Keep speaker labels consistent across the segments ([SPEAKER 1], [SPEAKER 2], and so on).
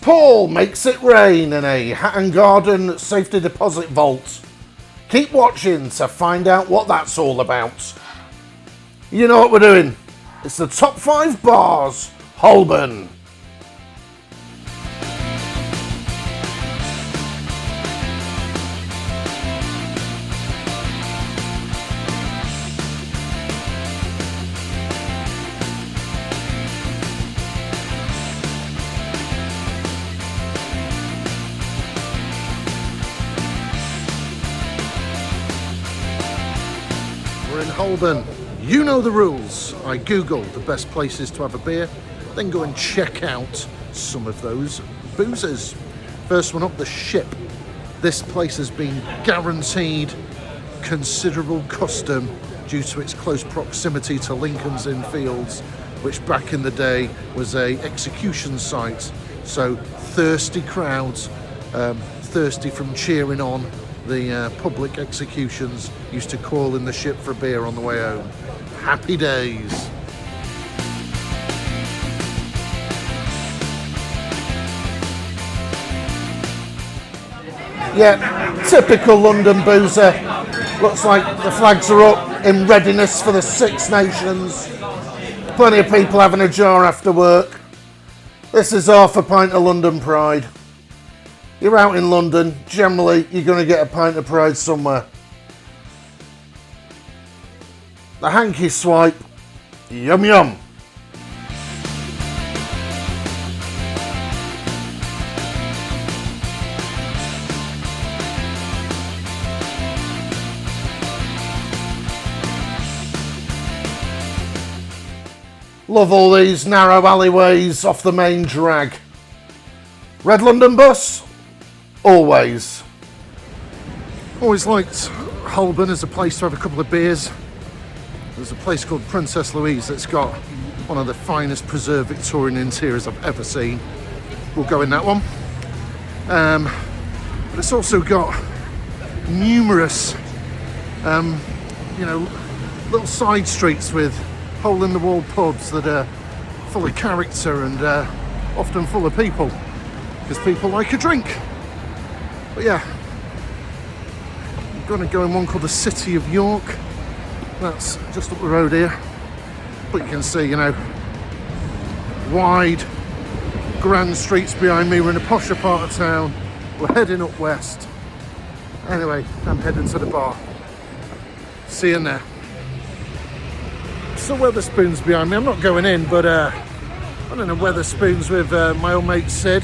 [SPEAKER 1] Paul makes it rain in a Hatton Garden safety deposit vault. Keep watching to find out what that's all about. You know what we're doing. It's the top 5 bars, Holborn. We're in Holborn. You know the rules. I googled the best places to have a beer, then go and check out some of those boozers. First one up, the Ship. This place has been guaranteed considerable custom due to its close proximity to Lincoln's Inn Fields, which back in the day was a execution site. So thirsty crowds, thirsty from cheering on the public executions, used to call in the Ship for a beer on the way home. Happy days. Yeah, typical London boozer. Looks like the flags are up in readiness for the Six Nations. Plenty of people having a jar after work. This is half a pint of London Pride. You're out in London, generally you're going to get a pint of Pride somewhere. The hanky swipe, yum yum. Love all these narrow alleyways off the main drag. Red London bus? Always. Always liked Holborn as a place to have a couple of beers. There's a place called Princess Louise that's got one of the finest preserved Victorian interiors I've ever seen. We'll go in that one. But it's also got numerous, little side streets with hole-in-the-wall pubs that are full of character and often full of people, because people like a drink. But yeah, I'm going to go in one called the Cittie of Yorke. That's just up the road here. But you can see, wide, grand streets behind me. We're in a posher part of town. We're heading up west. Anyway, I'm heading to the bar. See you in there. So Wetherspoons behind me. I'm not going in, but I'm in a Wetherspoons with my old mate Sid.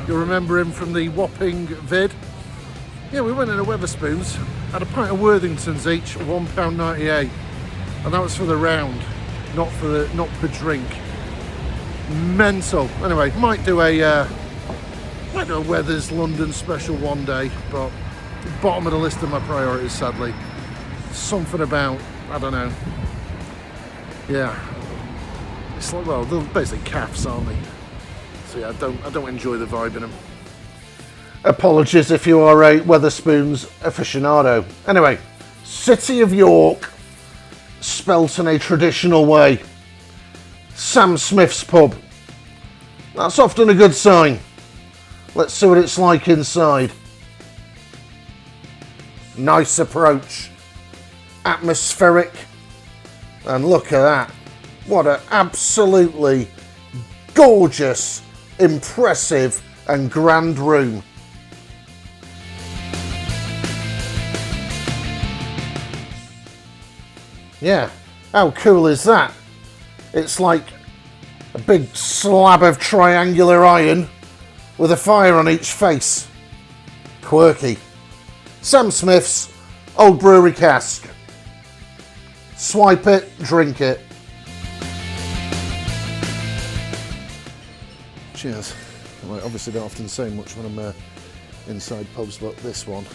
[SPEAKER 1] You'll remember him from the Wapping vid. Yeah, we went in a Wetherspoons, had a pint of Worthingtons each, £1.98, and that was for the round, not per drink. Mental. Anyway, might do a Weathers London special one day, but bottom of the list of my priorities, sadly. Something about, I don't know. Yeah, it's like, well, they're basically calves, aren't they? So yeah, I don't enjoy the vibe in them. Apologies if you are a Wetherspoons aficionado. Anyway, Cittie of Yorke, spelt in a traditional way. Sam Smith's pub. That's often a good sign. Let's see what it's like inside. Nice approach. Atmospheric. And look at that. What an absolutely gorgeous, impressive and grand room. Yeah, how cool is that? It's like a big slab of triangular iron with a fire on each face. Quirky. Sam Smith's Old Brewery Cask. Swipe it, drink it. Cheers. I obviously don't often say much when I'm inside pubs, but this one,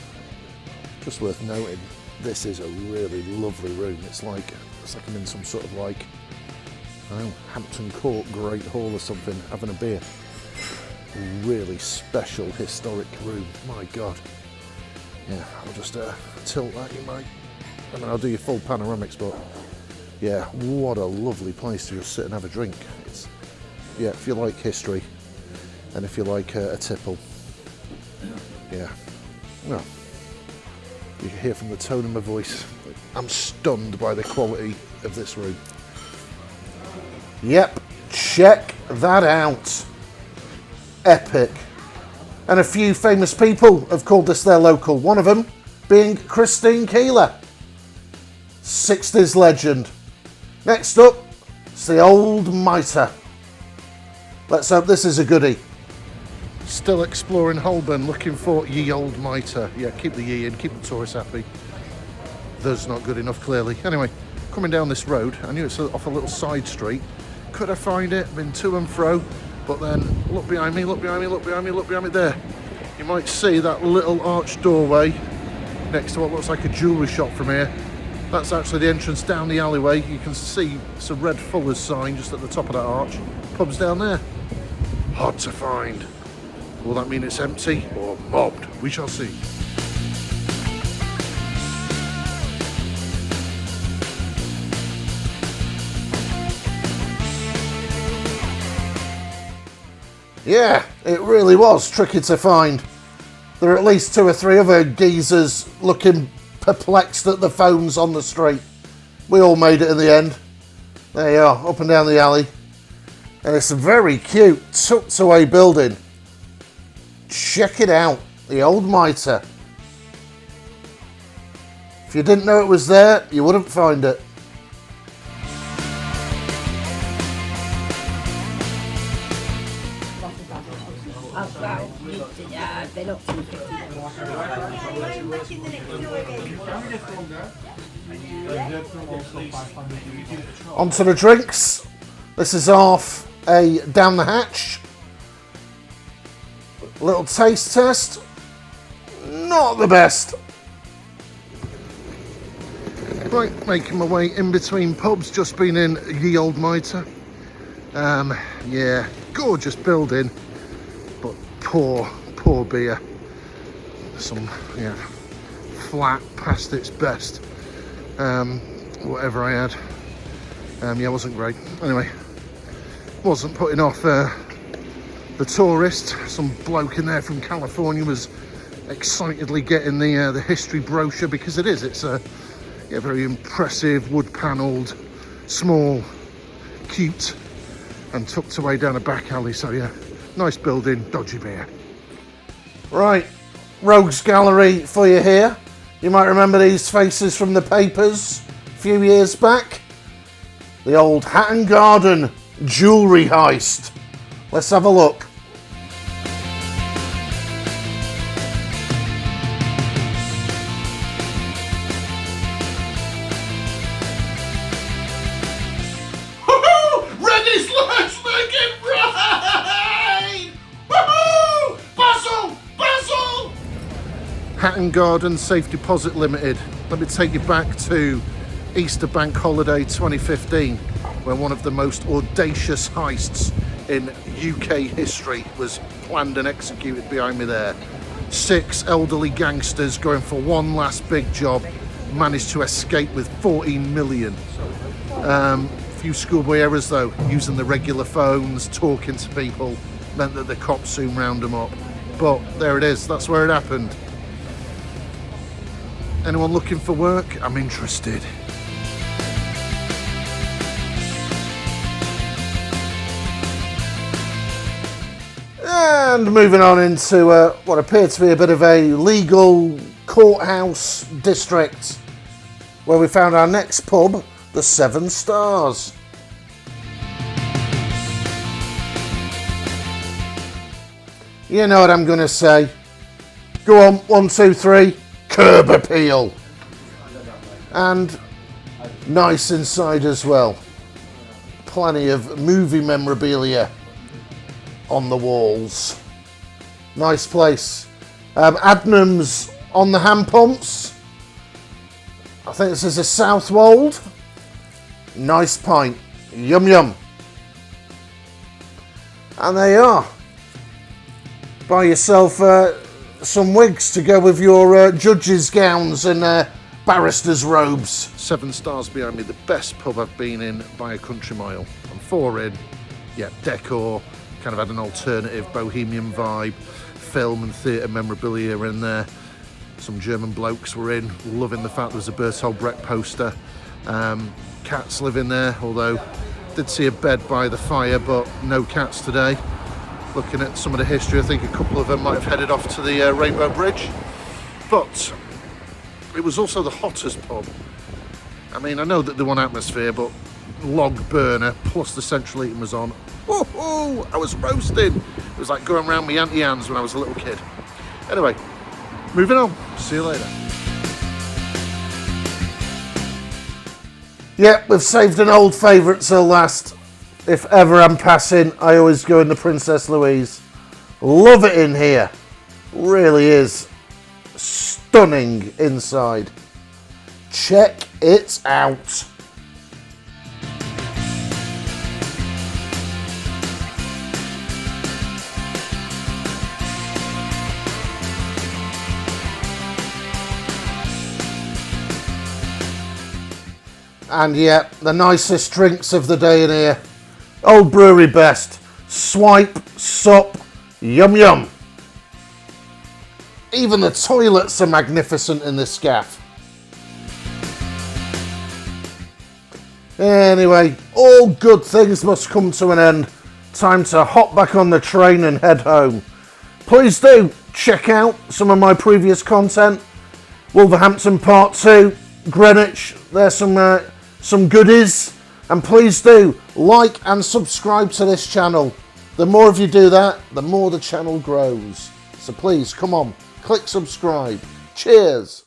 [SPEAKER 1] just worth noting, this is a really lovely room. It's like I'm in some sort of I don't know, Hampton Court Great Hall or something, having a beer. Really special, historic room. My God. Yeah, I'll just tilt that, you might. I mean, I'll do your full panoramics, but yeah, what a lovely place to just sit and have a drink. Yeah, if you like history, and if you like a tipple. Yeah. Well, you can hear from the tone of my voice, I'm stunned by the quality of this room. Yep, check that out. Epic. And a few famous people have called this their local, one of them being Christine Keeler, 60s legend. Next up, it's the Olde Mitre. Let's hope this is a goodie. Still exploring Holborn, looking for ye Olde Mitre. Yeah, keep the ye in, keep the tourists happy. There's not good enough, clearly. Anyway, coming down this road, I knew it's off a little side street. Could I find it? Been to and fro, but then look behind me, look behind me, look behind me, look behind me there. You might see that little arched doorway next to what looks like a jewellery shop from here. That's actually the entrance down the alleyway. You can see some red Fuller's sign just at the top of that arch. Pub's down there. Hard to find. Will that mean it's empty or mobbed? We shall see. Yeah, it really was tricky to find. There are at least 2 or 3 other geezers looking perplexed at the phones on the street. We all made it in the end. There you are, up and down the alley. And it's a very cute, tucked away building. Check it out, the Olde Mitre. If you didn't know it was there, you wouldn't find it. On to the drinks. This is half a down the hatch. Little taste test. Not the best. Right, making my way in between pubs. Just been in ye Olde Mitre. Yeah, gorgeous building, but poor beer. Some, yeah, flat past its best. Whatever I had. Yeah, wasn't great. Anyway, wasn't putting off the tourist. Some bloke in there from California was excitedly getting the history brochure, because it's a very impressive, wood panelled, small, cute, and tucked away down a back alley. So yeah, nice building, dodgy beer. Right, Rogues Gallery for you here. You might remember these faces from the papers a few years back. The old Hatton Garden jewellery heist. Let's have a look. Hatton Garden Safe Deposit Limited. Let me take you back to Easter Bank Holiday 2015, when one of the most audacious heists in UK history was planned and executed behind me there. 6 elderly gangsters going for one last big job managed to escape with 14 million. Few schoolboy errors though, using the regular phones, talking to people, meant that the cops soon round them up. But there it is, that's where it happened. Anyone looking for work? I'm interested. And moving on into what appeared to be a bit of a legal courthouse district, where we found our next pub, the 7 Stars. You know what I'm going to say. Go on, 1, 2, 3. Curb appeal. And nice inside as well. Plenty of movie memorabilia on the walls. Nice place. Adnams on the hand pumps. I think this is a Southwold. Nice pint. Yum yum. And there you are. Buy yourself some wigs to go with your judges' gowns and barristers' robes. 7 Stars behind me, the best pub I've been in by a country mile. I'm 4 in. Yeah, decor, kind of had an alternative bohemian vibe, film and theatre memorabilia in there. Some German blokes were in, loving the fact there was a Bertolt Brecht poster. Cats live in there, although did see a bed by the fire, but no cats today. Looking at some of the history, I think a couple of them might have headed off to the Rainbow Bridge. But it was also the hottest pub. I mean, I know that they want atmosphere, but log burner plus the central heating was on. Oh, I was roasting. It was like going around my Auntie Anne's when I was a little kid. Anyway, moving on. See you later. Yep, we've saved an old favourite till last. If ever I'm passing, I always go in the Princess Louise. Love it in here. Really is stunning inside. Check it out. And yeah, the nicest drinks of the day in here. Old Brewery best. Swipe, sup, yum yum. Even the toilets are magnificent in this scaff. Anyway, all good things must come to an end. Time to hop back on the train and head home. Please do check out some of my previous content. Wolverhampton Part 2, Greenwich, there's some goodies. And please do like and subscribe to this channel. The more of you do that, the more the channel grows. So please, come on, click subscribe. Cheers.